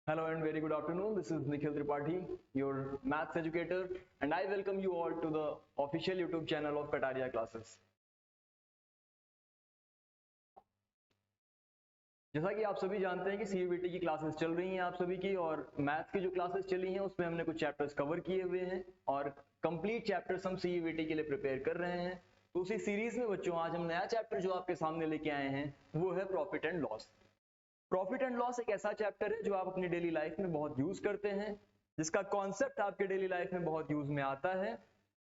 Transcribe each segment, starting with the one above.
Hello and very good afternoon. This is Nikhil Tripathi, your maths educator, and I welcome you all to the official YouTube channel of Kataria Classes. जैसा कि आप सभी जानते हैं कि CUET की classes चल रही हैं आप सभी की, और मैथ्स की जो क्लासेस चली हैं उसमें हमने कुछ चैप्टर्स कवर किए हुए हैं और कंप्लीट चैप्टर्स हम CUET के लिए प्रिपेयर कर रहे हैं। तो उसी सीरीज में बच्चों आज हम नया चैप्टर जो आपके सामने लेके आए हैं वो है profit and loss. Profit and loss एक ऐसा चैप्टर है जो आप अपनी डेली लाइफ में बहुत यूज करते हैं, जिसका कॉन्सेप्ट आपके डेली लाइफ में बहुत यूज में आता है,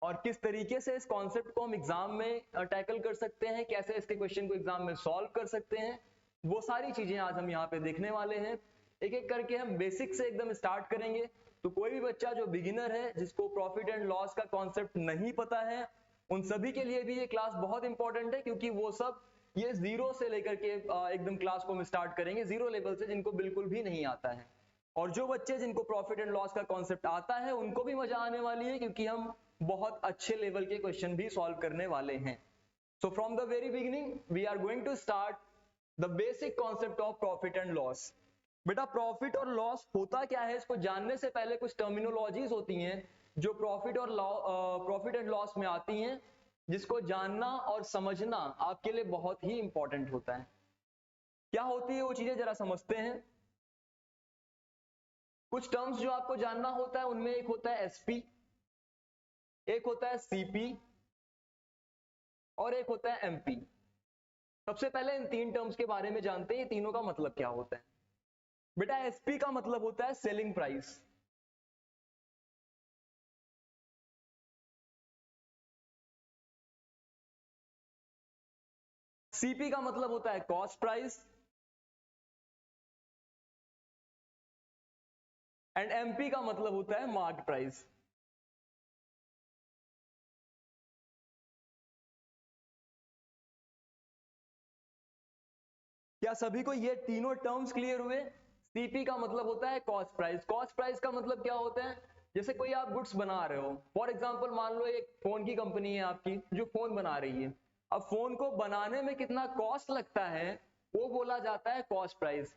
और किस तरीके से इस कॉन्सेप्ट को हम एग्जाम में टैकल कर सकते हैं, कैसे इसके क्वेश्चन को एग्जाम में सॉल्व कर सकते हैं, वो सारी चीजें आज हम यहाँ पे देखने वाले हैं। एक एक करके हम बेसिक से एकदम स्टार्ट करेंगे। तो कोई भी बच्चा जो बिगिनर है, जिसको प्रॉफिट एंड लॉस का कॉन्सेप्ट नहीं पता है, उन सभी के लिए भी ये क्लास बहुत इंपॉर्टेंट है, क्योंकि वो सब ये जीरो से लेकर के एकदम क्लास को हम स्टार्ट करेंगे, जीरो लेवल से, जिनको बिल्कुल भी नहीं आता है। और जो बच्चे जिनको प्रॉफिट एंड लॉस का कॉन्सेप्ट आता है उनको भी मजा आने वाली है, क्योंकि हम बहुत अच्छे लेवल के क्वेश्चन भी सॉल्व करने वाले हैं। So from the very beginning we are going to start the basic concept of profit and loss. बेटा प्रॉफिट और लॉस होता क्या है, इसको जानने से पहले कुछ टर्मिनोलॉजीज होती हैं जो प्रॉफिट एंड लॉस में आती हैं, जिसको जानना और समझना आपके लिए बहुत ही इंपॉर्टेंट होता है। क्या होती है वो चीजें जरा समझते हैं। कुछ टर्म्स जो आपको जानना होता है उनमें एक होता है एसपी, एक होता है सीपी और एक होता है एमपी। सबसे पहले इन तीन टर्म्स के बारे में जानते हैं, तीनों का मतलब क्या होता है। बेटा एसपी का मतलब होता है सेलिंग प्राइस, सीपी का मतलब होता है कॉस्ट प्राइस, एंड एमपी का मतलब होता है मार्केट प्राइस। क्या सभी को ये तीनों टर्म्स क्लियर हुए। सीपी का मतलब होता है कॉस्ट प्राइस। कॉस्ट प्राइस का मतलब क्या होता है, जैसे कोई आप गुड्स बना रहे हो, फॉर एग्जांपल मान लो एक फोन की कंपनी है आपकी जो फोन बना रही है। अब फोन को बनाने में कितना कॉस्ट लगता है वो बोला जाता है कॉस्ट प्राइस।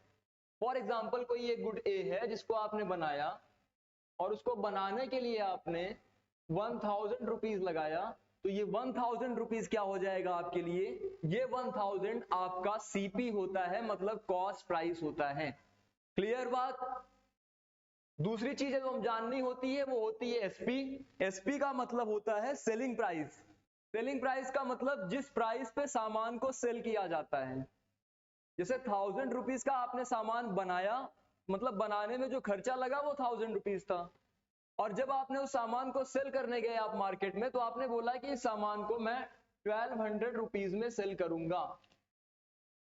फॉर एग्जांपल कोई एक गुड ए है जिसको आपने बनाया, और उसको बनाने के लिए आपने 1000 रुपीज लगाया, तो ये 1000 रुपीज क्या हो जाएगा आपके लिए, ये 1000 आपका सीपी होता है, मतलब कॉस्ट प्राइस होता है। क्लियर बात। दूसरी चीज जो हम जाननी होती है वो होती है एसपी। एसपी का मतलब होता है सेलिंग प्राइस। सेलिंग प्राइस का मतलब जिस प्राइस पे सामान को सेल किया जाता है। जैसे 1000 रुपीज का आपने सामान बनाया, मतलब बनाने में जो खर्चा लगा वो 1000 रुपीज था, और जब आपने उस सामान को सेल करने गए आप मार्केट में, तो आपने बोला कि इस सामान को मैं 1200 रुपीज में सेल करूंगा।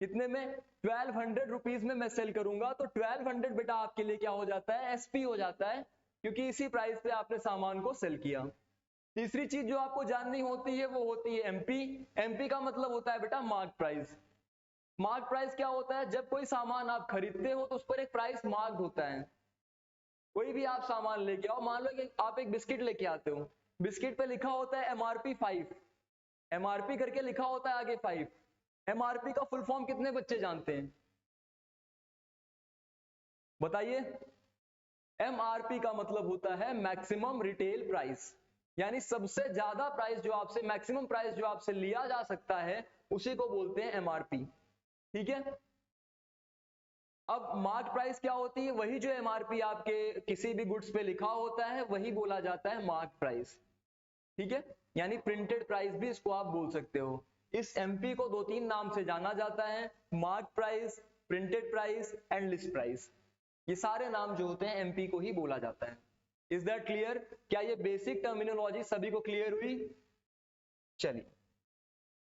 कितने में, 1200 रुपीज में मैं सेल करूंगा। तो 1200 बेटा आपके लिए क्या हो जाता है, एसपी हो जाता है, क्योंकि इसी प्राइस पे आपने सामान को सेल किया। तीसरी चीज जो आपको जाननी होती है वो होती है एमपी। एमपी का मतलब होता है बेटा मार्क प्राइस। मार्क प्राइस क्या होता है, जब कोई सामान आप खरीदते हो तो उस पर एक प्राइस मार्क होता है। कोई भी आप सामान लेके आओ, मान लो कि आप एक बिस्किट लेके आते हो, बिस्किट पे लिखा होता है एमआरपी 5, एमआरपी करके लिखा होता है आगे 5। एमआरपी का फुल फॉर्म कितने बच्चे जानते हैं, बताइए। एमआरपी का मतलब होता है मैक्सिमम रिटेल प्राइस, यानी सबसे ज्यादा प्राइस जो आपसे, मैक्सिमम प्राइस जो आपसे लिया जा सकता है, उसी को बोलते हैं एमआरपी। ठीक है। अब मार्क प्राइस क्या होती है, वही जो एमआरपी आपके किसी भी गुड्स पे लिखा होता है वही बोला जाता है मार्क प्राइस। ठीक है, यानी प्रिंटेड प्राइस भी इसको आप बोल सकते हो। इस एमपी को दो तीन नाम से जाना जाता है, mark price, printed price and list price. ये सारे नाम जो होते हैं एमपी को ही बोला जाता है। Is that clear. क्या ये बेसिक टर्मिनोलॉजी सभी को क्लियर हुई। चलिए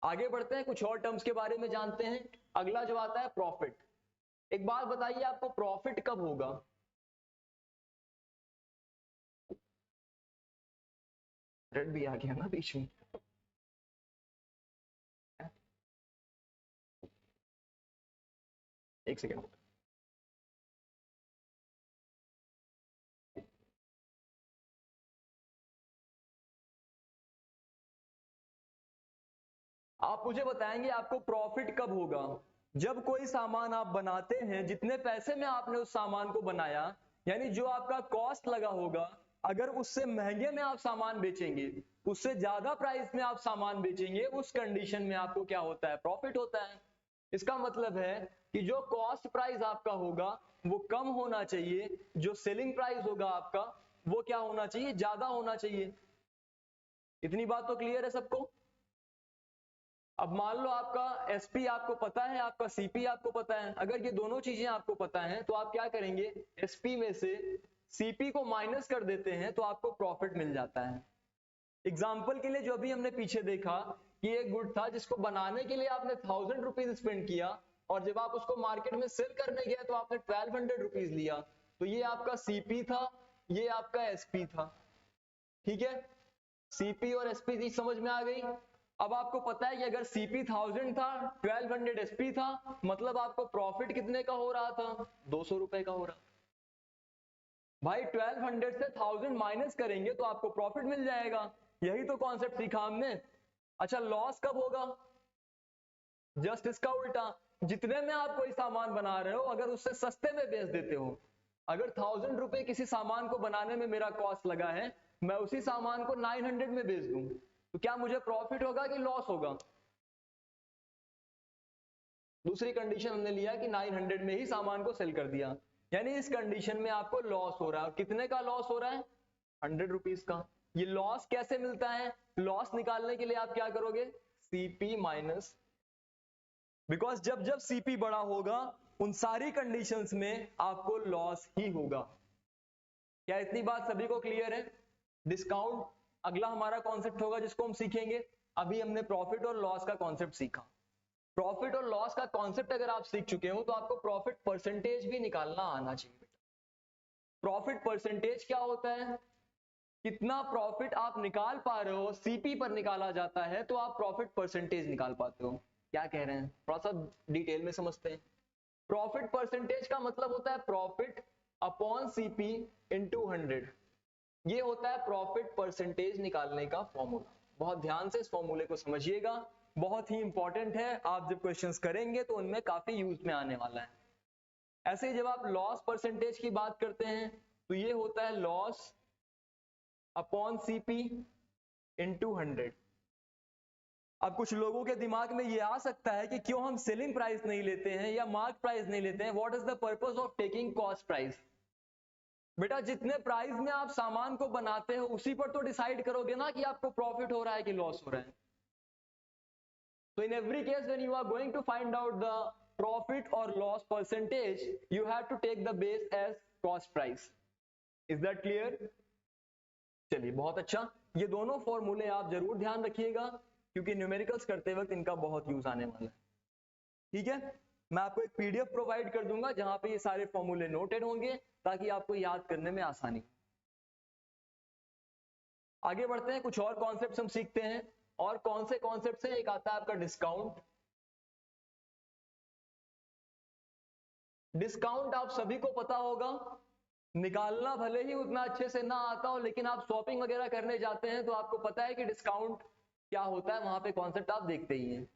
आगे बढ़ते हैं, कुछ और टर्म्स के बारे में जानते हैं। अगला जो आता है प्रॉफिट। एक बात बताइए, आपको प्रॉफिट कब होगा। रेड भी आ गया ना बीच में। एक सेकेंड। आप मुझे बताएंगे आपको प्रॉफिट कब होगा? जब कोई सामान आप बनाते हैं, जितने पैसे में आपने उस सामान को बनाया, यानी जो आपका कॉस्ट लगा होगा, अगर उससे महंगे में आप सामान बेचेंगे, उससे ज्यादा प्राइस में आप सामान बेचेंगे, उस कंडीशन में आपको क्या होता है? प्रॉफिट होता है। इसका मतलब है कि जो कॉस्ट प्राइस आपका होगा वो कम होना चाहिए, जो सेलिंग प्राइस होगा आपका वो क्या होना चाहिए? ज्यादा होना चाहिए। इतनी बात तो क्लियर है सबको? अब मान लो आपका एसपी आपको पता है, आपका सीपी आपको पता है। अगर ये दोनों चीजें आपको पता है तो आप क्या करेंगे? एसपी में से सीपी को माइनस कर देते हैं तो आपको प्रॉफिट मिल जाता है। एग्जाम्पल के लिए जो अभी हमने पीछे देखा कि एक गुड था जिसको बनाने के लिए आपने 1000 रुपीज स्पेंड किया, और जब आप उसको मार्केट में सेल करने गए तो आपने 1200 रुपीज लिया, तो ये आपका सीपी था, ये आपका एसपी था। ठीक है, सीपी और एसपी चीज समझ में आ गई? अब आपको पता है कि अगर सीपी 1000 था, 1200 एसपी था, मतलब आपको प्रॉफिट कितने का हो रहा था? 200 रुपए का हो रहा। भाई 1200 से 1000 माइनस करेंगे तो आपको प्रॉफिट मिल जाएगा। यही तो कॉन्सेप्ट सीखा हमने। अच्छा, लॉस कब होगा? जस्ट इसका उल्टा, जितने में आप कोई सामान बना रहे हो, अगर उससे सस्ते में बेच देते हो, अगर 1000 रुपए किसी सामान को बनाने में मेरा कॉस्ट लगा है, मैं उसी सामान को 900 में बेच दूं, तो क्या मुझे प्रॉफिट होगा कि लॉस होगा? दूसरी कंडीशन हमने लिया कि 900 में ही सामान को सेल कर दिया, यानी इस कंडीशन में आपको लॉस हो रहा है। कितने का लॉस हो रहा है? 100 रुपीज का। ये लॉस कैसे मिलता है? लॉस निकालने के लिए आप क्या करोगे? सीपी माइनस, बिकॉज जब जब सीपी बड़ा होगा उन सारी कंडीशंस में आपको लॉस ही होगा। क्या इतनी बात सभी को क्लियर है? डिस्काउंट अगला हमारा कॉन्सेप्ट होगा जिसको हम सीखेंगे। अभी हमने प्रॉफिट और लॉस का कॉन्सेप्ट सीखा। प्रॉफिट और लॉस का कॉन्सेप्ट अगर आप सीख चुके हो तो आपको प्रॉफिट परसेंटेज भी निकालना आना चाहिए। प्रॉफिट परसेंटेज क्या होता है? कितना प्रॉफिट आप निकाल पा रहे हो, सीपी पर निकाला जाता है तो आप प्रॉफिट परसेंटेज निकाल पाते हो। क्या कह रहे हैं, थोड़ा सा डिटेल में समझते हैं। प्रॉफिट परसेंटेज का मतलब होता है प्रॉफिट अपॉन सीपी इनटू 100। ये होता है प्रॉफिट परसेंटेज निकालने का फॉर्मूला। बहुत ध्यान से इस फॉर्मूले को समझिएगा, बहुत ही इंपॉर्टेंट है। आप जब क्वेश्चंस करेंगे तो उनमें काफी यूज में आने वाला है। ऐसे ही जब आप लॉस परसेंटेज की बात करते हैं तो ये होता है लॉस अपॉन सीपी इनटू 100। अब कुछ लोगों के दिमाग में ये आ सकता है कि क्यों हम सेलिंग प्राइस नहीं लेते हैं या मार्क प्राइस नहीं लेते हैं? What is the purpose of taking cost price? बेटा, जितने प्राइस में आप सामान को बनाते हो उसी पर तो डिसाइड करोगे ना कि आपको प्रॉफिट हो रहा है कि लॉस हो रहा है। So in every case when you are going to find out the profit or loss percentage, you have to take the base as cost price. Is that clear? चलिए, बहुत अच्छा। ये दोनों फॉर्मूले आप जरूर ध्यान रखिएगा क्योंकि न्यूमेरिकल्स करते वक्त इनका बहुत यूज आने वाला है। ठीक है, मैं आपको एक पीडीएफ प्रोवाइड कर दूंगा जहां पे ये सारे फॉर्मूले नोटेड होंगे ताकि आपको याद करने में आसानी। आगे बढ़ते हैं, कुछ और कॉन्सेप्ट्स हम सीखते हैं। और कौन से कॉन्सेप्ट्स हैं? एक आता है आपका डिस्काउंट। डिस्काउंट आप सभी को पता होगा, निकालना भले ही उतना अच्छे से ना आता हो, लेकिन आप शॉपिंग वगैरह करने जाते हैं तो आपको पता है कि डिस्काउंट क्या होता है, वहां पे कॉन्सेप्ट आप देखते ही हैं।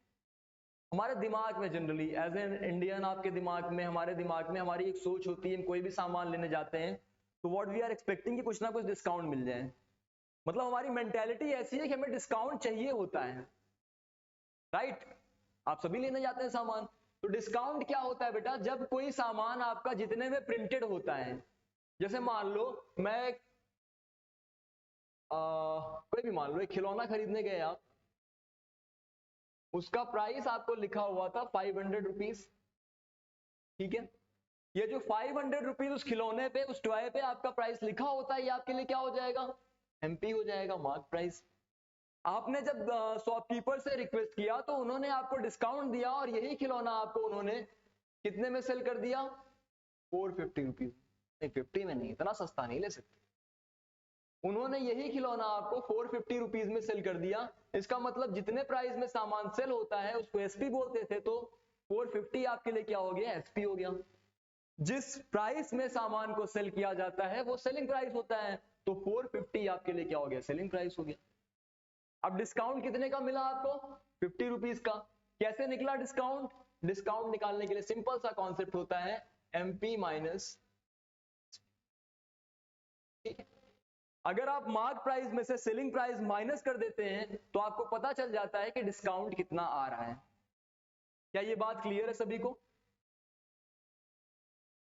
हमारे दिमाग में जनरली एज एन इंडियन, आपके दिमाग में, हमारे दिमाग में हमारी एक सोच होती है, हम कोई भी सामान लेने जाते हैं तो व्हाट वी आर एक्सपेक्टिंग कि कुछ ना कुछ डिस्काउंट मिल जाए। मतलब हमारी मेंटेलिटी ऐसी है कि हमें डिस्काउंट चाहिए होता है, राइट? आप सभी लेने जाते हैं सामान, तो डिस्काउंट क्या होता है बेटा? जब कोई सामान आपका जितने में प्रिंटेड होता है, जैसे मान लो मैं कोई भी मान लो एक खिलौना खरीदने गए आप, उसका प्राइस आपको लिखा हुआ था 500 रुपीज। ठीक है, ये जो 500 रुपीज उस खिलौने पे, उस टॉय पे आपका प्राइस लिखा होता है, ये आपके लिए क्या हो जाएगा? एमपी हो जाएगा, मार्क प्राइस। आपने जब शॉपकीपर से रिक्वेस्ट किया तो उन्होंने आपको डिस्काउंट दिया और यही खिलौना आपको उन्होंने कितने में सेल कर दिया? 450 रुपीज। नहीं, 50 में नहीं, इतना सस्ता नहीं ले सकते। उन्होंने यही खिलौना आपको 450 रुपीज में सेल कर दिया। इसका मतलब जितने प्राइस में सामान सेल होता है उसको एसपी बोलते थे, तो 450 आपके लिए क्या हो गया? एसपी हो गया। जिस प्राइस में सामान को सेल किया जाता है वो सेलिंग प्राइस होता है, तो 450 आपके लिए क्या हो गया? सेलिंग प्राइस हो गया। अब डिस्काउंट कितने का मिला आपको? 50 रुपीज का। कैसे निकला डिस्काउंट? डिस्काउंट निकालने के लिए सिंपल सा कॉन्सेप्ट होता है एमपी माइनस, ठीक है। अगर आप मार्क प्राइस में से सेलिंग प्राइस माइनस कर देते हैं तो आपको पता चल जाता है कि डिस्काउंट कितना आ रहा है। क्या ये बात क्लियर है सभी को?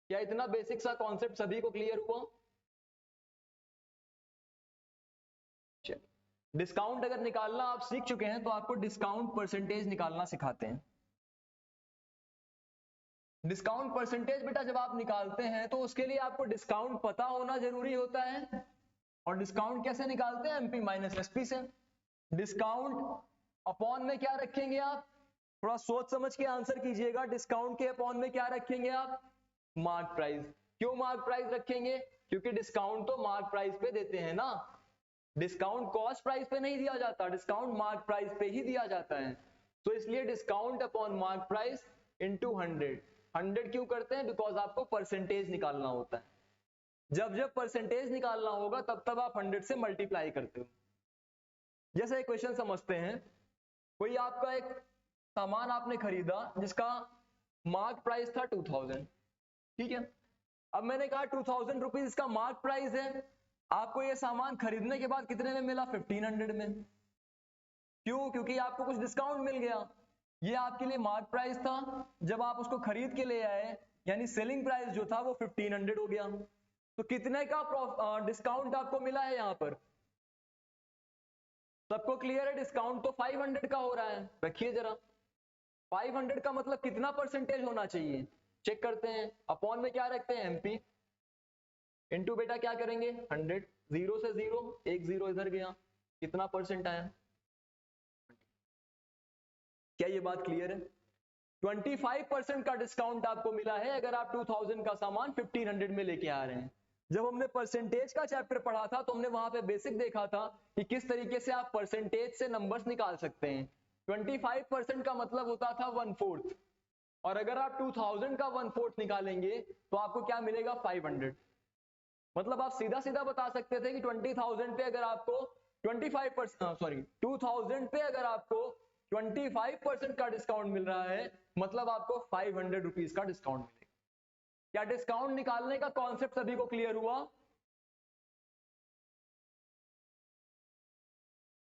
क्या इतना बेसिक सा कॉन्सेप्ट सभी को क्लियर हुआ? डिस्काउंट अगर निकालना आप सीख चुके हैं तो आपको डिस्काउंट परसेंटेज निकालना सिखाते हैं। डिस्काउंट परसेंटेज बेटा जब आप निकालते हैं तो उसके लिए आपको डिस्काउंट पता होना जरूरी होता है। और डिस्काउंट कैसे निकालते हैं? एमपी माइनस एसपी से। डिस्काउंट अपॉन में क्या रखेंगे आप? थोड़ा सोच समझ के आंसर कीजिएगा। डिस्काउंट के अपॉन में क्या रखेंगे आप? Mark price. क्यों मार्क प्राइस रखेंगे? क्योंकि डिस्काउंट तो मार्क प्राइस पे देते हैं ना, डिस्काउंट कॉस्ट प्राइस पे नहीं दिया जाता, डिस्काउंट मार्क प्राइस पे ही दिया जाता है। तो इसलिए discount upon mark price into 100। 100 क्यों करते हैं? बिकॉज आपको परसेंटेज निकालना होता है। जब जब परसेंटेज निकालना होगा तब तब आप 100 से मल्टीप्लाई करते हो। जैसे एक क्वेश्चन समझते हैं, कोई आपका एक सामान आपने खरीदा जिसका मार्क प्राइस था 2000, ठीक है। अब मैंने कहा 2000 रुपीज इसका मार्क प्राइस है, आपको ये सामान खरीदने के बाद कितने में मिला? 1500 में। क्यों? क्योंकि आपको कुछ डिस्काउंट मिल गया। ये आपके लिए मार्क प्राइस था, जब आप उसको खरीद के ले आए यानी सेलिंग प्राइस जो था वो 1500 हो गया। तो कितने का डिस्काउंट आपको मिला है यहां पर? सबको क्लियर है? डिस्काउंट तो 500 का हो रहा है। रखिए जरा, 500 का मतलब कितना परसेंटेज होना चाहिए? चेक करते हैं। अपॉन में क्या रखते हैं? एमपी। इनटू बेटा क्या करेंगे? 100। जीरो से जीरो, एक जीरो इधर गया, कितना परसेंट आया? क्या ये बात क्लियर है? 25% का डिस्काउंट आपको मिला है अगर आप 2000 का सामान 1500 में लेके आ रहे हैं। जब हमने परसेंटेज का चैप्टर पढ़ा था तो हमने वहां पे बेसिक देखा था कि किस तरीके से आप परसेंटेज से नंबर्स निकाल सकते हैं। 25% का मतलब होता था 1/4, और अगर आप 2000 का 1/4 निकालेंगे तो आपको क्या मिलेगा? 500। मतलब आप सीधा सीधा बता सकते थे कि 20,000 पे अगर आपको 2000 पे अगर आपको 25% का डिस्काउंट मिल रहा है मतलब आपको 500 रुपीज का डिस्काउंट मिलेगा। क्या डिस्काउंट निकालने का कॉन्सेप्ट सभी को क्लियर हुआ?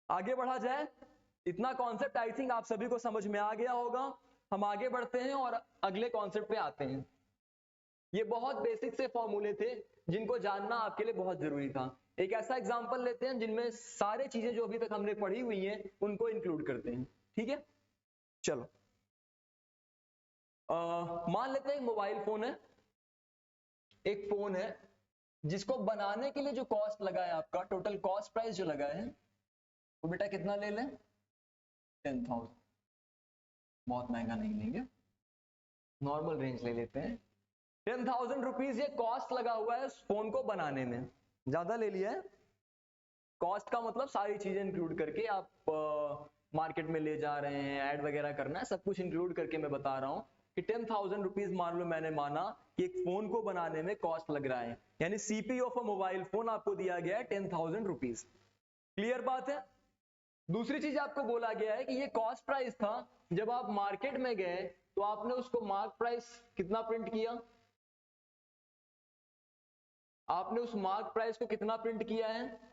आगे बढ़ा जाए। इतना कॉन्सेप्ट आई थिंक आप सभी को समझ में आ गया होगा। हम आगे बढ़ते हैं और अगले कॉन्सेप्ट पे आते हैं। ये बहुत बेसिक से फॉर्मूले थे जिनको जानना आपके लिए बहुत जरूरी था। एक ऐसा एग्जांपल लेते हैं जिनमें सारे चीजें जो अभी तक हमने पढ़ी हुई हैं उनको इंक्लूड करते हैं, ठीक है। चलो, मान लेते हैं मोबाइल फोन है, एक फोन है जिसको बनाने के लिए जो कॉस्ट लगा है, आपका टोटल कॉस्ट प्राइस जो लगा है वो बेटा कितना ले लें? 10,000। बहुत महंगा नहीं लेंगे, नॉर्मल रेंज ले लेते हैं। 10,000 रुपीज ये कॉस्ट लगा हुआ है इस फोन को बनाने में। ज्यादा ले लिया है। कॉस्ट का मतलब सारी चीजें इंक्लूड करके, आप मार्केट में ले जा रहे हैं, ऐड वगैरह करना है, सब कुछ इंक्लूड करके मैं बता रहा हूं कि 10,000 रुपीज मान लो मैंने माना कि एक फोन को बनाने में कॉस्ट लग रहा है, यानी CPU of a mobile phone आपको दिया गया है 10,000 रुपीज। क्लियर बात है? दूसरी चीज आपको बोला गया है कि ये कॉस्ट प्राइस था, जब आप मार्केट में गए तो आपने उसको मार्क प्राइस कितना प्रिंट किया? आपने उस मार्क प्राइस को कितना प्रिंट किया है?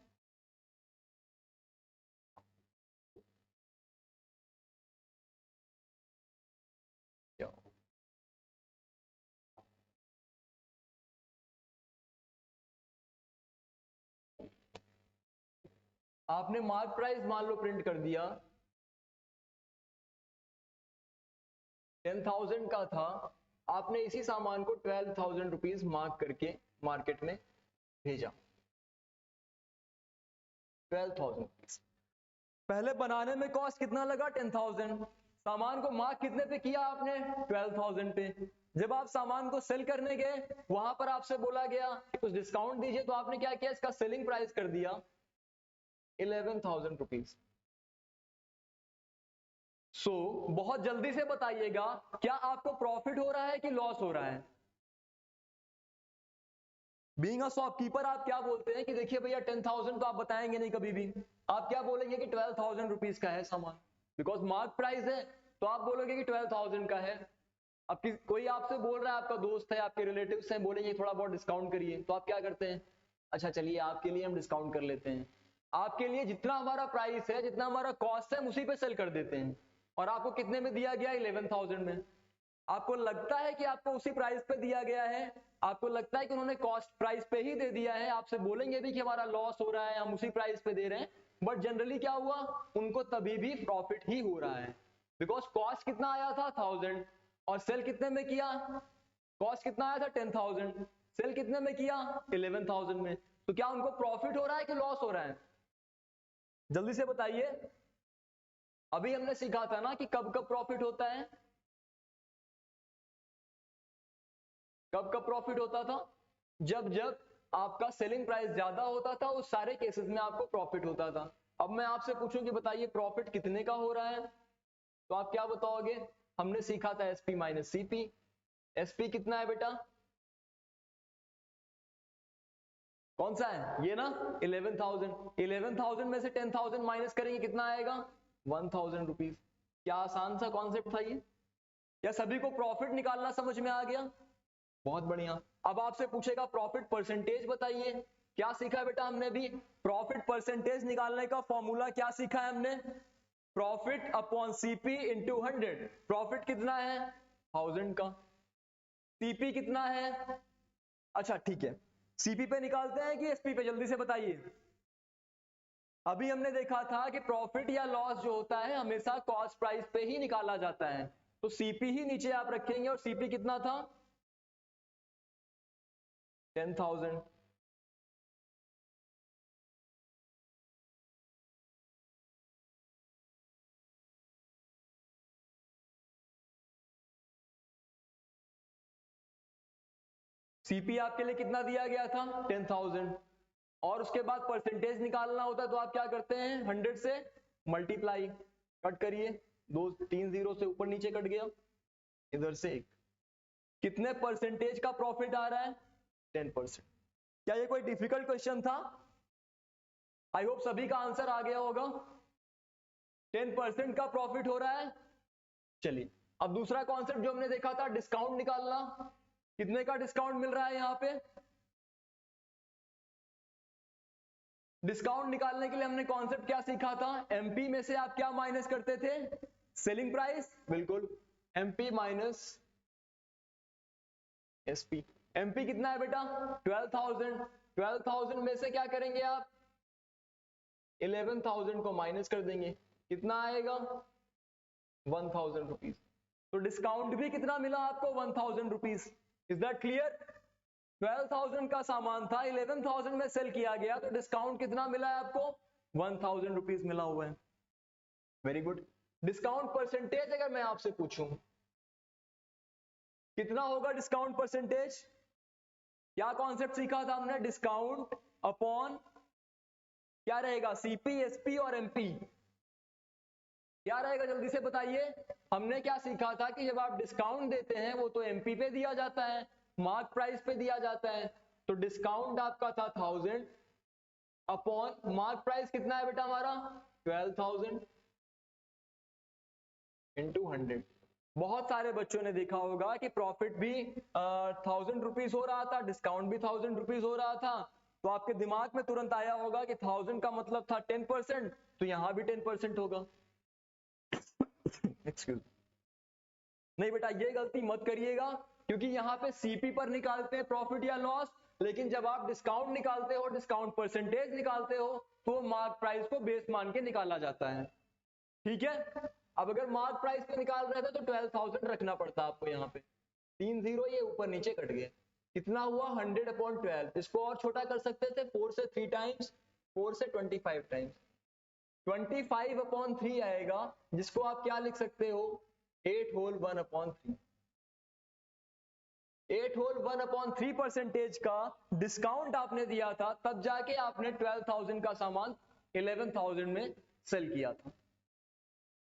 आपने मार्क प्राइस मान लो प्रिंट कर दिया, 10,000 का था, आपने इसी सामान को 12,000 रुपीज मार्क करके मार्केट में भेजा। 12,000 पहले बनाने में कॉस्ट कितना लगा? 10,000। सामान को मार्क कितने पे किया आपने? 12,000 पे। जब आप सामान को सेल करने गए वहां पर आपसे बोला गया कि कुछ डिस्काउंट दीजिए, तो आपने क्या किया? इसका सेलिंग प्राइस कर दिया 11,000 रुपीज। बहुत जल्दी से बताइएगा, क्या आपको प्रॉफिट हो रहा है कि लॉस हो रहा है? बीइंग अ शॉपकीपर आप क्या बोलते हैं कि देखिए भैया 10,000 तो आप बताएंगे नहीं कभी भी, आप क्या बोलेंगे कि 12,000 रुपीज का है सामान, बिकॉज मार्क प्राइस है, तो आप बोलोगे कि 12,000 का है। अब कोई आपसे बोल रहा है, आपका दोस्त है, आपके रिलेटिव्स हैं, बोलेंगे थोड़ा बहुत डिस्काउंट करिए, तो आप क्या करते हैं, अच्छा चलिए आपके लिए हम डिस्काउंट कर लेते हैं, आपके लिए जितना हमारा प्राइस है, जितना हमारा कॉस्ट है, हम उसी पे सेल कर देते हैं, और आपको कितने में दिया गया, 11,000 में। आपको लगता है कि आपको उसी प्राइस पे दिया गया है, आपको लगता है कि उन्होंने कॉस्ट प्राइस पे ही दे दिया है, आपसे बोलेंगे भी कि हमारा लॉस हो रहा है, हम उसी प्राइस पे दे रहे हैं, बट जनरली क्या हुआ, उनको तभी भी प्रॉफिट ही हो रहा है, बिकॉज कॉस्ट कितना आया था 1000 और सेल कितने में किया, कॉस्ट कितना आया था 10,000, सेल कितने में किया 11,000 में, तो क्या उनको प्रॉफिट हो रहा है कि लॉस हो रहा है, जल्दी से बताइए। अभी हमने सीखा था ना कि कब कब प्रॉफिट होता है, कब कब प्रॉफिट होता था, जब जब आपका सेलिंग प्राइस ज्यादा होता था, उस सारे केसेस में आपको प्रॉफिट होता था। अब मैं आपसे पूछूं कि बताइए प्रॉफिट कितने का हो रहा है, तो आप क्या बताओगे, हमने सीखा था एसपी माइनस सीपी, एसपी कितना है बेटा, कौन सा है, ये ना 11,000, 11,000 में से 10,000 माइनस करेंगे कितना आएगा 1,000 रुपीज। क्या आसान सा कॉन्सेप्ट था ये, क्या सभी को प्रॉफिट निकालना समझ में आ गया, बहुत बढ़िया। अब आपसे पूछेगा प्रॉफिट परसेंटेज बताइए, क्या सीखा है बेटा हमने भी, प्रॉफिट परसेंटेज निकालने का फॉर्मूला क्या सीखा है हमने, profit upon CP into 100, profit कितना है 1000 का, सीपी कितना है, अच्छा ठीक है, सीपी पे निकालते हैं कि एसपी पे, जल्दी से बताइए। अभी हमने देखा था कि प्रॉफिट या लॉस जो होता है हमेशा कॉस्ट प्राइस पे ही निकाला जाता है, तो सीपी ही नीचे आप रखेंगे, और सीपी कितना था 10,000, सीपी आपके लिए कितना दिया गया था 10,000, और उसके बाद परसेंटेज निकालना होता है तो आप क्या करते हैं 100 से मल्टीप्लाई, कट करिए, दो 3 जीरो से ऊपर नीचे कट गया, इधर से एक, कितने परसेंटेज का प्रॉफिट आ रहा है 10%। क्या ये कोई डिफिकल्ट क्वेश्चन था, आई होप सभी का आंसर आ गया होगा, 10% का प्रॉफिट हो रहा है। चलिए अब दूसरा कॉन्सेप्ट जो हमने देखा था डिस्काउंट निकालना, कितने का डिस्काउंट मिल रहा है यहां पे, डिस्काउंट निकालने के लिए हमने कॉन्सेप्ट क्या सीखा था, एमपी में से आप क्या माइनस करते थे, सेलिंग प्राइस, बिल्कुल, एमपी माइनस एसपी, एमपी कितना है बेटा 12,000, 12,000 में से क्या करेंगे आप 11,000 को माइनस कर देंगे, कितना आएगा 1,000 रुपीज, तो डिस्काउंट भी कितना मिला आपको 1,000 रुपीज, इज दैट क्लियर, 12,000 का सामान था, 11,000 में सेल किया गया, तो डिस्काउंट कितना मिला है आपको 1,000 रुपीज मिला हुआ है, वेरी गुड। डिस्काउंट परसेंटेज अगर मैं आपसे पूछूं कितना होगा डिस्काउंट परसेंटेज, क्या कॉन्सेप्ट सीखा था हमने, डिस्काउंट अपॉन क्या रहेगा सीपी एसपी और एमपी, क्या रहेगा जल्दी से बताइए। हमने क्या सीखा था कि जब आप डिस्काउंट देते हैं वो तो एमपी पे दिया जाता है, मार्क प्राइस पे दिया जाता है, तो डिस्काउंट आपका था 1000 अपॉन मार्क प्राइस कितना है बेटा हमारा 12,000 इंटू 100। बहुत सारे बच्चों ने देखा होगा कि प्रॉफिट भी 1,000 रुपीज हो रहा था, डिस्काउंट भी 1,000 रुपीज हो रहा था, तो आपके दिमाग में तुरंत आया होगा कि 1,000 का मतलब था 10%, तो यहां भी 10% होगा। एक्सक्यूज, नहीं बेटा ये गलती मत करिएगा, क्योंकि यहाँ पे सीपी पर निकालते हैं प्रॉफिट या लॉस, लेकिन जब आप डिस्काउंट निकालते हो, डिस्काउंट परसेंटेज निकालते हो, तो मार्क प्राइस को बेस मान के निकाला जाता है, ठीक है। अब अगर मार्क प्राइस पे निकाल रहे थे तो 12,000 रखना पड़ता आपको, यहाँ पे 3 जीरो ये ऊपर नीचे कट गए, कितना हुआ 100 अपॉन 12, इसको और छोटा कर सकते थे 4 से 3 टाइम्स, 4 से 25 टाइम्स, 25 अपॉन 3 आएगा, जिसको आप क्या लिख सकते हो 8 whole 1 upon 3, 8 whole 1 upon 3 percentage का डिस्काउंट आपने दिया था, तब जाके आपने 12,000 का सामान 11,000 में सेल किया था।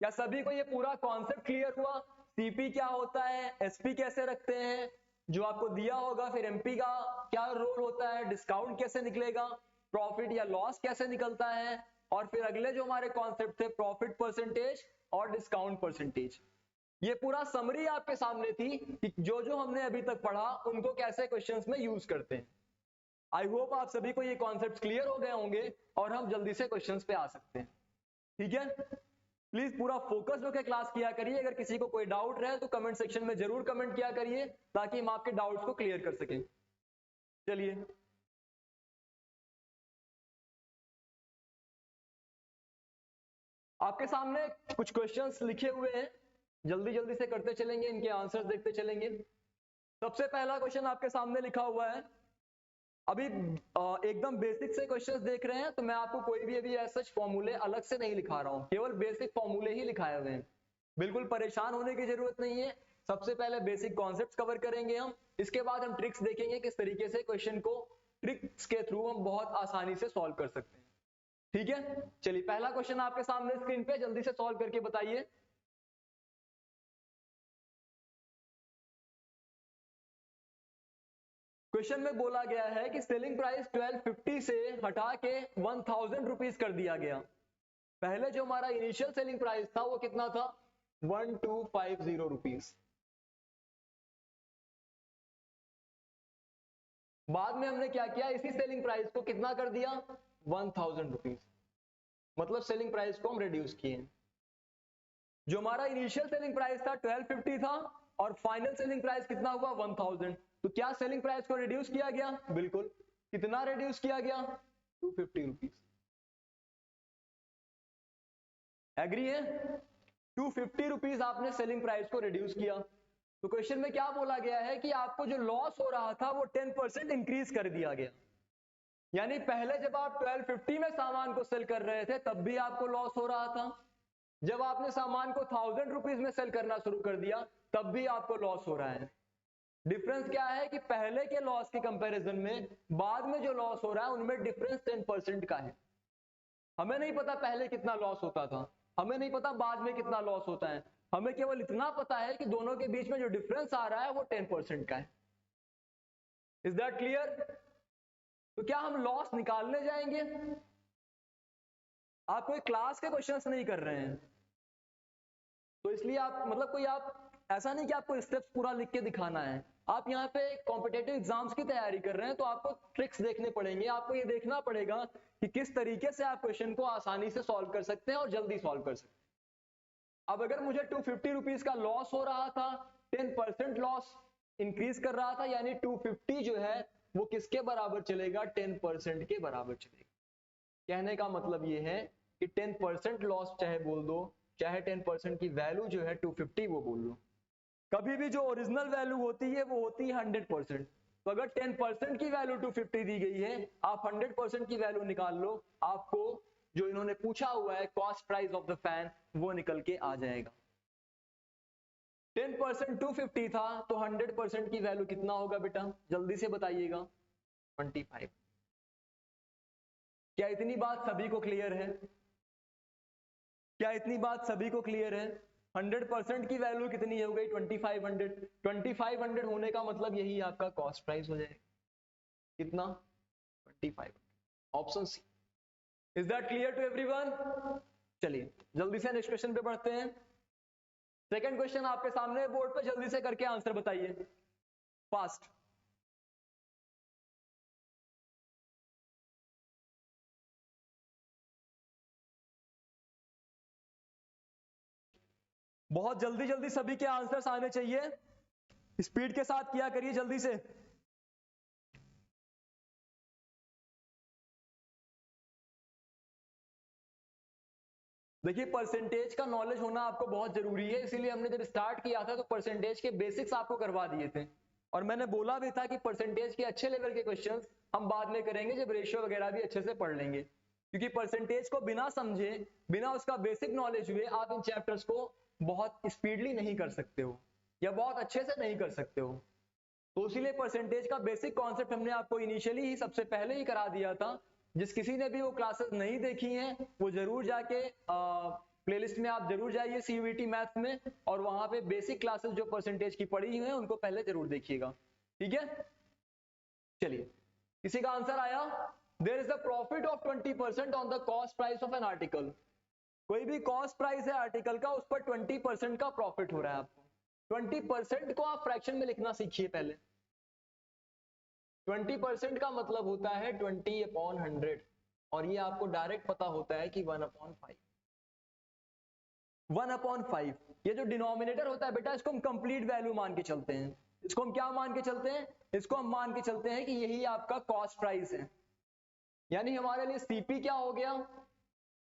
क्या सभी को ये पूरा कॉन्सेप्ट क्लियर हुआ, सीपी क्या होता है, एसपी कैसे रखते हैं, जो आपको दिया होगा, फिर एमपी का क्या रोल होता है, डिस्काउंट कैसे निकलेगा, प्रॉफिट या लॉस कैसे निकलता है, और फिर अगले जो हमारे कॉन्सेप्ट थे प्रॉफिट परसेंटेज और डिस्काउंट परसेंटेज। ये पूरा समरी आपके सामने थी कि जो जो हमने अभी तक पढ़ा उनको कैसे क्वेश्चंस में यूज करते हैं। आई होप आप सभी को ये कॉन्सेप्ट क्लियर हो गए होंगे और हम जल्दी से क्वेश्चंस पे आ सकते हैं। ठीक है, प्लीज पूरा फोकस होकर क्लास किया करिए। अगर किसी को कोई डाउट रहे तो कमेंट सेक्शन में जरूर कमेंट किया करिए ताकि हम आपके डाउट्स को क्लियर कर सकें। चलिए, आपके सामने कुछ क्वेश्चंस लिखे हुए हैं, जल्दी जल्दी से करते चलेंगे, इनके आंसर्स देखते चलेंगे। सबसे पहला क्वेश्चन आपके सामने लिखा हुआ है, अभी एकदम बेसिक से क्वेश्चंस देख रहे हैं तो मैं आपको कोई भी अभी ऐसा फॉर्मूले अलग से नहीं लिखा रहा हूं, केवल बेसिक फॉर्मूले ही लिखाए हुए हैं। बिल्कुल परेशान होने की जरूरत नहीं है। सबसे पहले बेसिक कॉन्सेप्ट्स कवर करेंगे हम, इसके बाद हम ट्रिक्स देखेंगे किस तरीके से क्वेश्चन को ट्रिक्स के थ्रू हम बहुत आसानी से सॉल्व कर सकते हैं। ठीक है, चलिए पहला क्वेश्चन आपके सामने स्क्रीन पे, जल्दी से सॉल्व करके बताइए। क्वेश्चन में बोला गया है कि सेलिंग प्राइस 1250 से हटा के 1000 रुपीज कर दिया गया। पहले जो हमारा इनिशियल सेलिंग प्राइस था वो कितना था, 1250 रुपीज। बाद में हमने क्या किया, इसी सेलिंग प्राइस को कितना कर दिया, 1000 रुपीज, मतलब सेलिंग प्राइस को हम रिड्यूस किए। जो हमारा इनिशियल सेलिंग प्राइस था 1250 था और फाइनल सेलिंग प्राइस कितना हुआ, 1000। तो क्या सेलिंग प्राइस को रिड्यूस किया गया, बिल्कुल। कितना रिड्यूस किया गया, 250 रुपीज। एग्री है, 250 रुपीज आपने सेलिंग प्राइस को रिड्यूस किया। तो क्वेश्चन में क्या बोला गया है कि आपको जो लॉस हो रहा था वो 10% इंक्रीज कर दिया गया। यानी पहले जब आप 1250 में सामान को सेल कर रहे थे तब भी आपको लॉस हो रहा था, जब आपने सामान को 1000 रुपीज में सेल करना शुरू कर दिया तब भी आपको लॉस हो रहा है। डिफरेंस क्या है कि पहले के लॉस के कंपैरिजन में बाद में जो लॉस हो रहा है उनमें डिफरेंस 10% का है। हमें नहीं पता पहले कितना लॉस होता था, हमें नहीं पता बाद में कितना लॉस होता है, हमें केवल इतना पता है कि दोनों के बीच में जो डिफरेंस आ रहा है वो 10% का है। Is that clear? तो क्या हम लॉस निकालने जाएंगे? आप कोई क्लास के क्वेश्चंस नहीं कर रहे हैं तो इसलिए आप मतलब कोई आप ऐसा नहीं कि आपको स्टेप्स पूरा लिख के दिखाना है। आप यहाँ पे कॉम्पिटेटिव एग्जाम्स की तैयारी कर रहे हैं तो आपको ट्रिक्स देखने पड़ेंगे, आपको ये देखना पड़ेगा कि किस तरीके से आप क्वेश्चन को आसानी से सॉल्व कर सकते हैं और जल्दी सॉल्व कर सकते हैं। अब अगर मुझे 250 रुपीज का लॉस हो रहा था, 10% लॉस इंक्रीज कर रहा था, यानी 250 जो है वो किसके बराबर चलेगा, 10% के बराबर चलेगा। कहने का मतलब ये है कि 10% लॉस चाहे बोल दो, चाहे 10% की वैल्यू जो है 250 वो बोल लो, कभी भी जो ओरिजिनल वैल्यू होती है वो होती है 100%। तो अगर 10% की वैल्यू 250 दी गई है, आप 100% की वैल्यू निकाल लो, आपको जो इन्होंने पूछा हुआ है cost price of the fan वो निकल के आ जाएगा। 10% 250 था तो 100% की वैल्यू कितना होगा बेटा, जल्दी से बताइएगा, 25। क्या इतनी बात सभी को क्लियर है? क्या इतनी बात सभी को क्लियर है? 100% की वैल्यू कितनी हो गई, 2500। 2500 होने का मतलब यही आपका कॉस्ट प्राइस हो जाएगा, कितना, 25। Option C. Is that clear to everyone? चलिए जल्दी से नेक्स्ट क्वेश्चन पे बढ़ते हैं। सेकंड क्वेश्चन आपके सामने बोर्ड पे, जल्दी से करके आंसर बताइए फास्ट। बहुत जल्दी जल्दी सभी के आंसर्स आने चाहिए, स्पीड के साथ किया करिए जल्दी से। देखिए परसेंटेज का नॉलेज होना आपको बहुत जरूरी है, इसीलिए हमने जब स्टार्ट किया था तो परसेंटेज के बेसिक्स आपको करवा दिए थे, और मैंने बोला भी था कि परसेंटेज के अच्छे लेवल के क्वेश्चंस हम बाद में करेंगे जब रेशियो वगैरह भी अच्छे से पढ़ लेंगे, क्योंकि परसेंटेज को बिना समझे, बिना उसका बेसिक नॉलेज हुए आप इन चैप्टर्स को बहुत स्पीडली नहीं कर सकते हो या बहुत अच्छे से नहीं कर सकते हो। तो इसीलिए परसेंटेज का बेसिक कॉन्सेप्ट हमने आपको इनिशियली ही सबसे पहले ही करा दिया था। जिस किसी ने भी वो क्लासेस नहीं देखी हैं वो जरूर जाके प्लेलिस्ट में आप जरूर जाइए सीयूईटी मैथ्स में, और वहां पे बेसिक क्लासेस जो परसेंटेज की पढ़ी हुई हैं उनको पहले जरूर देखिएगा। ठीक है, चलिए किसी का आंसर आया? There is a profit of 20% on the cost price of an article. कोई भी कॉस्ट प्राइस है आर्टिकल का, उस पर 20% का प्रॉफिट हो रहा है आपको। 20% को आप फ्रैक्शन में लिखना सीखिए पहले। 20% का मतलब होता है 20/100, और ये आपको डायरेक्ट पता होता है कि 1/5। 1/5 ये जो डिनोमिनेटर होता है बेटा, इसको हम कंप्लीट वैल्यू मान के चलते हैं। इसको हम क्या मान के चलते हैं? इसको हम मान के चलते हैं कि यही आपका कॉस्ट प्राइस है, यानी हमारे लिए सीपी क्या हो गया?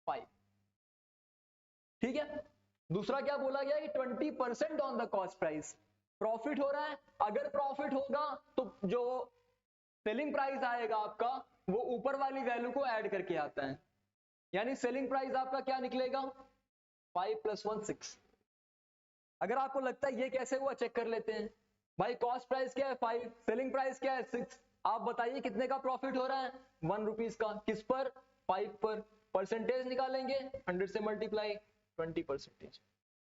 5। ठीक है, दूसरा क्या बोला गया कि 20% on the cost price, profit हो रहा है। अगर प्रॉफिट होगा तो जो सेलिंग प्राइस आएगा आपका, वो ऊपर वाली वैल्यू को ऐड करके आता है, यानी सेलिंग प्राइस आपका क्या निकलेगा? 5 + 1 6। अगर आपको लगता है ये कैसे हुआ, चेक कर लेते हैं। भाई कॉस्ट प्राइस क्या है? 5, सेलिंग प्राइस क्या है? 6। आप बताइए कितने का प्रॉफिट हो रहा है? 1 रुपीज का। किस पर? 5 पर। परसेंटेज निकालेंगे, 100 से मल्टीप्लाई 20%।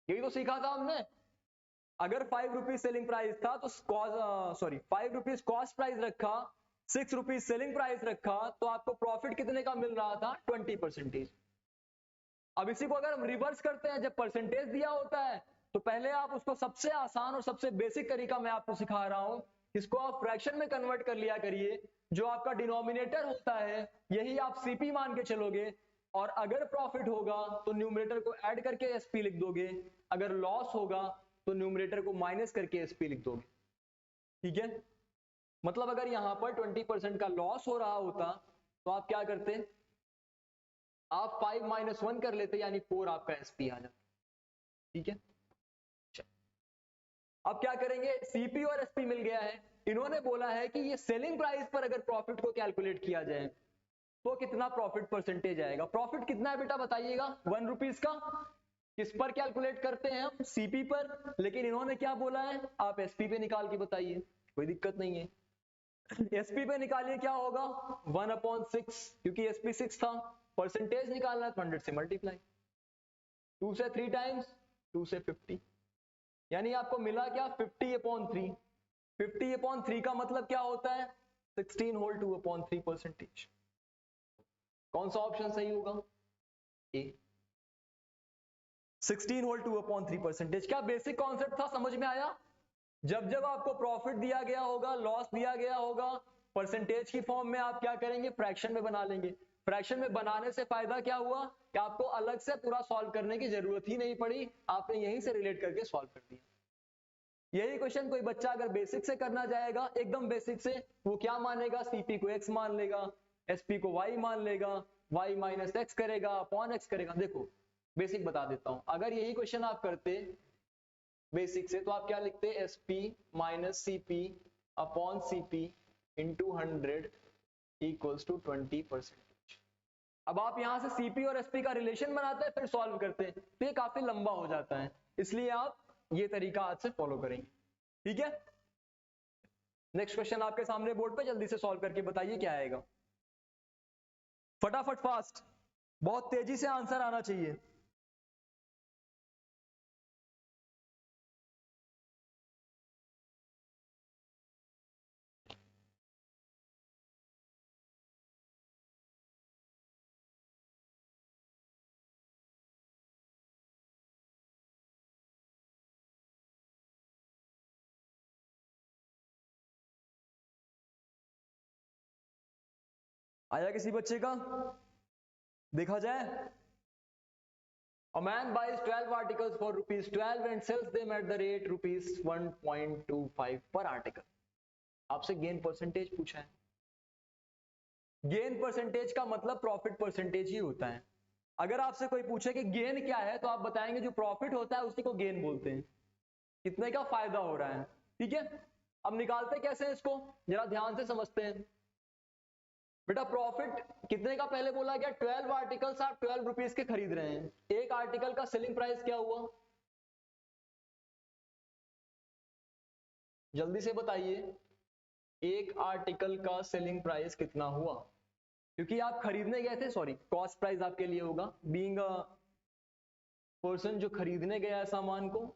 यही तो सीखा था हमने। अगर 5 रुपीज सेलिंग प्राइस था तो 5 रुपीज कॉस्ट प्राइस रखा, 6 रुपीज सेलिंग प्राइस रखा, तो आपको प्रॉफिट कितने का मिल रहा था? 20%। अब इसी को अगर हम रिवर्स करते हैं, जब परसेंटेज दिया होता है तो पहले आप उसको सबसे आसान और सबसे बेसिक तरीका मैं आपको सिखा रहा हूं, इसको आप फ्रैक्शन में कन्वर्ट कर लिया करिए। जो आपका डिनोमिनेटर होता है यही आप सीपी मान के चलोगे, और अगर प्रॉफिट होगा तो न्यूमरेटर को ऐड करके एसपी लिख दोगे, अगर लॉस होगा तो न्यूमरेटर को माइनस करके एसपी लिख दोगे। ठीक है, मतलब अगर यहां पर 20% का लॉस हो रहा होता तो आप क्या करते? आप 5 - 1 कर लेते, यानी 4 आपका एसपी आ जाता। ठीक है, अब क्या करेंगे? सीपी और एसपी मिल गया है, इन्होंने बोला है कि ये सेलिंग प्राइस पर अगर प्रॉफिट को कैलकुलेट किया जाए तो कितना प्रॉफिट परसेंटेज आएगा। प्रॉफिट कितना है बेटा बताइएगा? 1 रुपीज का। किस पर कैलकुलेट करते हैं हम? सीपी पर। लेकिन इन्होंने क्या बोला है? आप एसपी पे निकाल के बताइए, कोई दिक्कत नहीं है। एसपी पे निकालिए, क्या होगा? 1/6, क्योंकि एसपी 6 था। परसेंटेज निकालना है तो 100 से मल्टीप्लाई, 2 से 3 टाइम्स 2 से 50, यानी आपको मिला क्या? 50/3। 50/3 का मतलब क्या होता है? 16 होल 2/3%। कौन सा ऑप्शन सही होगा? ए, 16 होल 2/3%। क्या बेसिक कॉन्सेप्ट था, समझ में आया? जब जब आपको प्रॉफिट दिया गया होगा, लॉस दिया गया होगा, परसेंटेज की फॉर्म में आप क्या करेंगे? फ्रैक्शन में बना लेंगे। फ्रैक्शन में बनाने से फायदा क्या हुआ कि आपको अलग से पूरा सॉल्व करने की जरूरत ही नहीं पड़ी, आपने यहीं से रिलेट करके सॉल्व कर दिया। यही क्वेश्चन कोई बच्चा अगर बेसिक से करना जाएगा, एकदम बेसिक से, वो क्या मानेगा? सीपी को x मान लेगा, एसपी को y मान लेगा, y - x करेगा, अपॉन x करेगा। देखो बेसिक बता देता हूं, अगर यही क्वेश्चन आप करते बेसिक से तो आप क्या लिखते? SP - CP upon CP into 100 equals to 20%। अब आप यहां से सीपी और एसपी का रिलेशन बनाते हैं, फिर सॉल्व करते हैं, तो ये काफी लंबा हो जाता है, इसलिए आप ये तरीका आज से फॉलो करेंगे। ठीक है, नेक्स्ट क्वेश्चन आपके सामने बोर्ड पे, जल्दी से सॉल्व करके बताइए क्या आएगा। फटाफट, फास्ट, बहुत तेजी से आंसर आना चाहिए। आया किसी बच्चे का? देखा जाए। A man buys 12 articles for ₹12 and sells them at the rate ₹1.25 per article. आपसे गेन परसेंटेज पूछा है। गेन परसेंटेज का मतलब प्रॉफिट परसेंटेज ही होता है। अगर आपसे कोई पूछे कि गेन क्या है, तो आप बताएंगे जो प्रॉफिट होता है उसी को गेन बोलते हैं, कितने का फायदा हो रहा है। ठीक है, अब निकालते कैसे हैं इसको, जरा ध्यान से समझते हैं। बेटा प्रॉफिट कितने का पहले बोला गया? 12 आर्टिकल्स आप 12 रुपीज के खरीद रहे हैं, एक आर्टिकल का सेलिंग प्राइस क्या हुआ? जल्दी से बताइए, एक आर्टिकल का सेलिंग प्राइस कितना हुआ? क्योंकि आप खरीदने गए थे, सॉरी कॉस्ट प्राइस आपके लिए होगा, बीइंग अ पर्सन जो खरीदने गया है सामान को,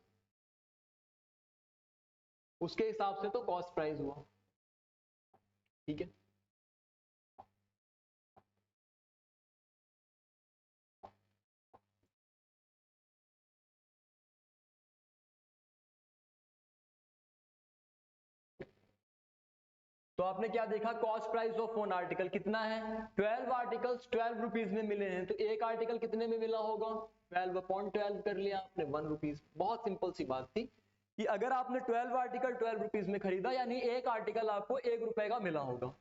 उसके हिसाब से तो कॉस्ट प्राइस हुआ। ठीक है। तो आपने क्या देखा, cost price of one article कितना है, 12 आर्टिकल्स 12 रुपीज में मिले हैं, तो एक आर्टिकल कितने में मिला होगा, 12/12 कर लिया आपने, 1 रुपीज। बहुत सिंपल सी बात थी कि अगर आपने 12 आर्टिकल 12 रुपीज में खरीदा यानी एक आर्टिकल आपको 1 रुपए का मिला होगा,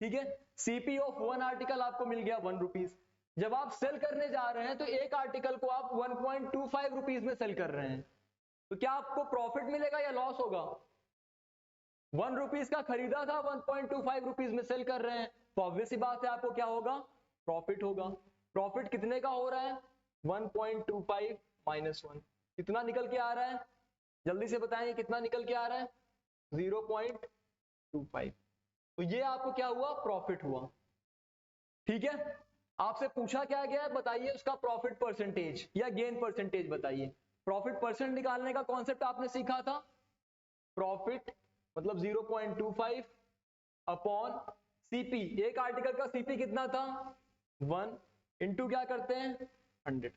ठीक है। सीपी ऑफ वन आर्टिकल आपको मिल गया 1 रुपीज। जब आप सेल करने जा रहे हैं तो एक आर्टिकल को आप 1.25 रुपीज में सेल कर रहे हैं, तो क्या आपको प्रॉफिट मिलेगा या लॉस होगा, 1 रुपीज का खरीदा था 1.25 रुपीज में सेल कर रहे हैं, तो ऑब्वियस सी बात है आपको क्या होगा, प्रॉफिट होगा। प्रॉफिट कितने का हो रहा है, 1.25 माइनस 1, कितना निकल के आ रहा है, जल्दी से बताएं कितना निकल के आ रहा है, 0.25। तो ये आपको क्या हुआ, प्रॉफिट हुआ, ठीक है। आपसे पूछा क्या गया है, बताइए उसका प्रॉफिट परसेंटेज या गेन परसेंटेज बताइए। प्रॉफिट परसेंट निकालने का कॉन्सेप्ट आपने सीखा था, प्रॉफिट मतलब 0.25 अपॉन सीपी, एक आर्टिकल का सीपी कितना था 1, इंटू क्या करते हैं 100,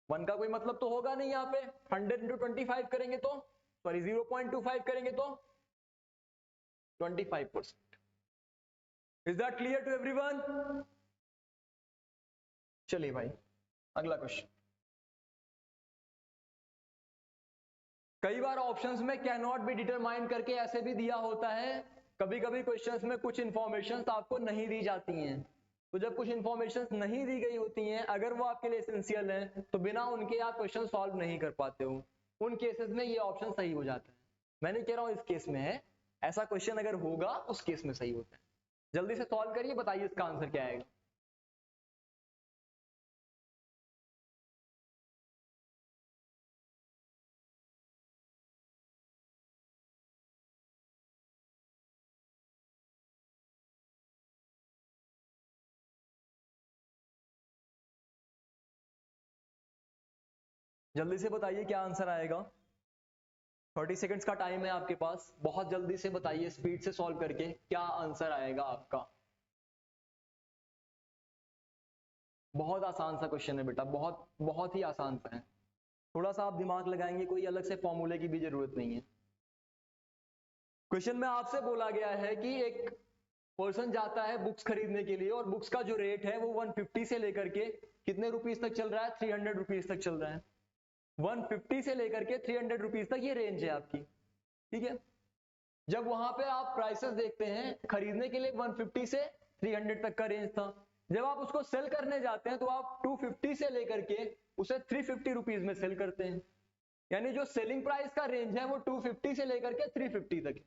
1 का कोई मतलब तो होगा नहीं यहाँ पे, 100 इंटू 25 करेंगे तो, सॉरी 0.25 करेंगे तो 25%। Is that clear to everyone? चलिए भाई अगला क्वेश्चन। कई बार ऑप्शंस में कैन नॉट बी डिटरमाइन करके ऐसे भी दिया होता है, कभी कभी क्वेश्चंस में कुछ इंफॉर्मेशन आपको नहीं दी जाती हैं, तो जब कुछ इंफॉर्मेशन नहीं दी गई होती हैं, अगर वो आपके लिए एसेंशियल है तो बिना उनके आप क्वेश्चन सॉल्व नहीं कर पाते हो, उन केसेस में ये ऑप्शन सही हो जाता है। मैं नहीं कह रहा हूं इस केस में है, ऐसा क्वेश्चन अगर होगा उस केस में सही होता है। जल्दी से सॉल्व करिए, बताइए इसका आंसर क्या आएगा। जल्दी से बताइए क्या आंसर आएगा, 30 सेकंड्स का टाइम है आपके पास, बहुत जल्दी से बताइए, स्पीड से सॉल्व करके क्या आंसर आएगा आपका। बहुत आसान सा क्वेश्चन है बेटा, बहुत बहुत ही आसान सा है, थोड़ा सा आप दिमाग लगाएंगे, कोई अलग से फॉर्मूले की भी जरूरत नहीं है। क्वेश्चन में आपसे बोला गया है कि एक पर्सन जाता है बुक्स खरीदने के लिए और बुक्स का जो रेट है वो 150 से लेकर के कितने रुपीस तक चल रहा है, 300 रुपीस तक चल रहा है। 150 से लेकर के 300 रुपीस तक ये रेंज है आपकी, ठीक है। जब वहां पे आप प्राइसेस देखते हैं, खरीदने के लिए 150 से 300 तक का रेंज था, जब आप उसको सेल करने जाते हैं तो आप 250 से लेकर के उसे 350 रुपीज में सेल करते हैं, यानी जो सेलिंग प्राइस का रेंज है वो 250 से लेकर के 350 तक है,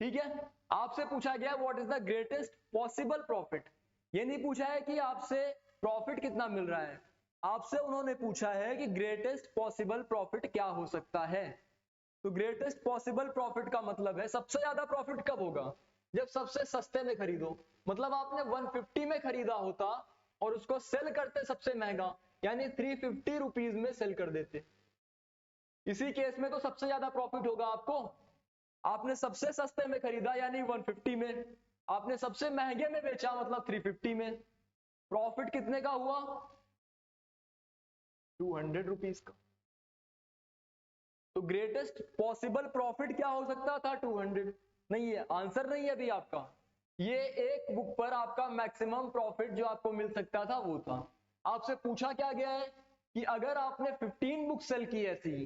ठीक है। आपसे पूछा गया what is the greatest possible profit, ये नहीं पूछा है कि आपसे प्रॉफिट कितना मिल रहा है, आपसे उन्होंने पूछा है कि ग्रेटेस्ट पॉसिबल प्रॉफिट क्या हो सकता है। तो ग्रेटेस्ट पॉसिबल प्रॉफिट का मतलब है सबसे ज्यादा प्रॉफिट कब होगा, जब सबसे सस्ते में खरीदो, मतलब आपने 150 में खरीदा होता और उसको सेल करते सबसे महंगा, यानी 350 रुपीज में सेल कर देते, इसी केस में तो सबसे ज्यादा प्रॉफिट होगा आपको। आपने सबसे सस्ते में खरीदा यानी 150 में, आपने सबसे महंगे में बेचा मतलब 350 में, प्रॉफिट कितने का हुआ, 200 रुपीज का। तो ग्रेटेस्ट पॉसिबल प्रॉफिट क्या हो सकता था, 200। नहीं है, आंसर नहीं है अभी आपका, ये एक बुक पर आपका मैक्सिमम प्रॉफिट जो आपको मिल सकता था वो था। आपसे पूछा क्या गया है कि अगर आपने 15 बुक सेल की, ऐसी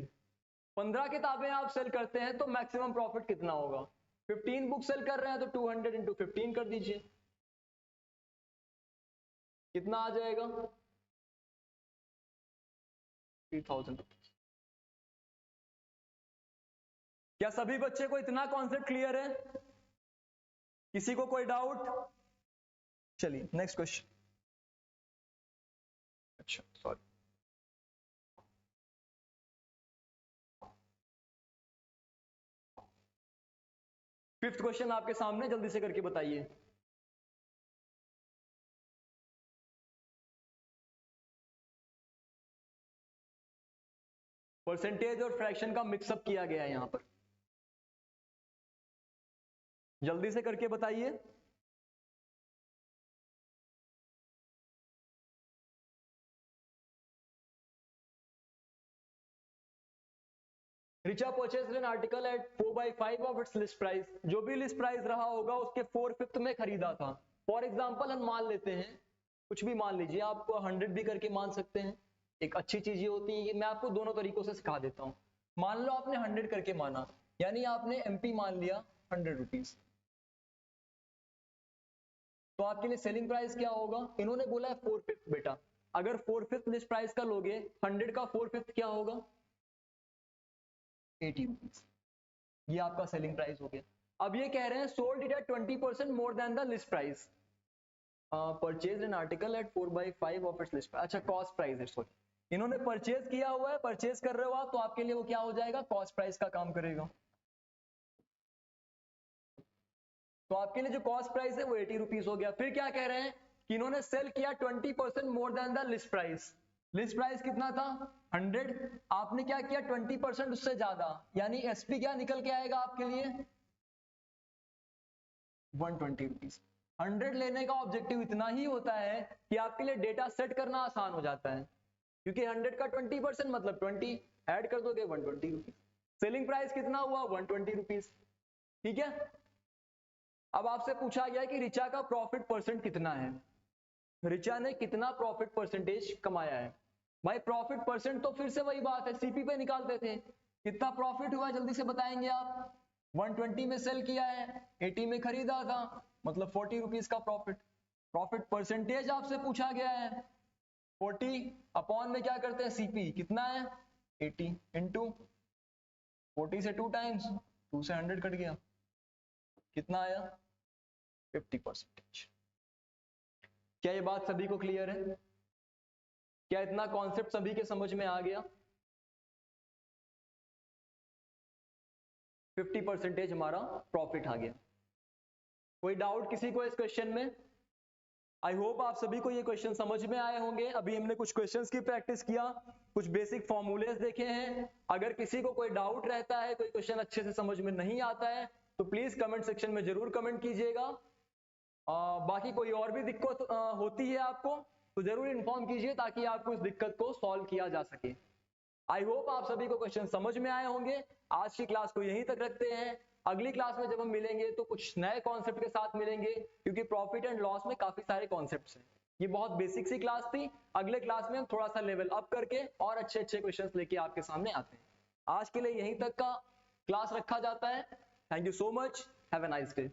15 किताबें आप सेल करते हैं तो मैक्सिमम प्रॉफिट कितना होगा, 15 बुक सेल कर रहे हैं तो 200 इंटू 15 कर दीजिए, कितना आ जाएगा, 3000 रुपीज। क्या सभी बच्चे को इतना कॉन्सेप्ट क्लियर है, किसी को कोई डाउट? चलिए नेक्स्ट क्वेश्चन। अच्छा सॉरी, फिफ्थ क्वेश्चन आपके सामने, जल्दी से करके बताइए। परसेंटेज और फ्रैक्शन का मिक्सअप किया गया है यहां पर, जल्दी से करके बताइए। Richa purchase an article at 4/5 of its list price, जो भी लिस्ट प्राइस रहा होगा उसके 4/5 में खरीदा था। फॉर एग्जांपल हम मान लेते हैं, कुछ भी मान लीजिए, आप 100 भी करके मान सकते हैं। एक अच्छी चीज ये होती है कि मैं आपको दोनों तरीकों से सिखा देता हूं। मान लो आपने 100 करके माना, यानी आपने एमपी मान लिया 100 रुपीज, तो आपके लिए सेलिंग प्राइस क्या होगा? इन्होंने बोला है 4/5 बेटा, अगर 4/5 लिस्ट प्राइस का लोगे, 100 का 4/5 क्या होगा? 80 रुपीज। ये आपका सेलिंग प्राइस हो गया। अब ये कह रहे हैं sold it at 20% more than the list price, purchase an article at 4/5 of its list price. अच्छा, कॉस्ट प्राइस है, सॉरी, इन्होंने परचेज किया हुआ है, परचेज कर रहे हो आप, तो आपके लिए वो क्या हो जाएगा? कॉस्ट प्राइस का काम करेगा। तो आपके लिए जो कॉस्ट प्राइस है वो 80 रुपीज हो गया। फिर क्या कह रहे हैं कि इन्होंने सेल किया 20% more than the list price. List price कितना था? 100, आपने क्या किया? 20% उससे ज्यादा, यानी एसपी क्या निकल के आएगा आपके लिए? 120 रुपीज। 100 लेने का ऑब्जेक्टिव इतना ही होता है कि आपके लिए डेटा सेट करना आसान हो जाता है, क्योंकि 100 का 20% मतलब 20 ऐड कर दोगे 120 रुपीज। सेलिंग प्राइस कितना हुआ? 120 रुपीज। ठीक है। अब आपसे पूछा गया कि रिचा का प्रॉफिट परसेंट कितना है, रिचा ने कितना प्रॉफिट परसेंटेज कमाया है। भाई प्रॉफिट परसेंट तो फिर से वही बात है, सीपी पे निकालते थे। कितना प्रॉफिट हुआ जल्दी से बताएंगे आप? 120 में सेल किया है, 80 में खरीदा था, मतलब 40 रुपीज का प्रॉफिट। प्रॉफिट परसेंटेज आपसे पूछा गया है, 40 अपॉन में क्या करते हैं? सीपी कितना है? 80 इंटू 40 से 2 टाइम्स, 2 से 100 कट गया, कितना आया? 50%। क्या ये बात सभी को क्लियर है? क्या इतना कॉन्सेप्ट सभी के समझ में आ गया? 50% हमारा प्रॉफिट आ गया। कोई डाउट किसी को इस क्वेश्चन में? आई होप आप सभी को ये क्वेश्चन समझ में आए होंगे। अभी हमने कुछ क्वेश्चंस की प्रैक्टिस किया, कुछ बेसिक फॉर्मूलेस देखे हैं। अगर किसी को कोई डाउट रहता है, कोई क्वेश्चन अच्छे से समझ में नहीं आता है, तो प्लीज कमेंट सेक्शन में जरूर कमेंट कीजिएगा। बाकी कोई और भी दिक्कत होती है आपको तो जरूर इन्फॉर्म कीजिए, ताकि आपको इस दिक्कत को सॉल्व किया जा सके। आई होप आप सभी को क्वेश्चन समझ में आए होंगे। आज की क्लास को यहीं तक रखते हैं। अगली क्लास में जब हम मिलेंगे तो कुछ नए कॉन्सेप्ट के साथ मिलेंगे, क्योंकि प्रॉफिट एंड लॉस में काफी सारे कॉन्सेप्ट्स हैं। ये बहुत बेसिक सी क्लास थी। अगले क्लास में हम थोड़ा सा लेवल अप करके और अच्छे अच्छे क्वेश्चंस लेके आपके सामने आते हैं। आज के लिए यहीं तक का क्लास रखा जाता है। Thank you so much, have a nice day.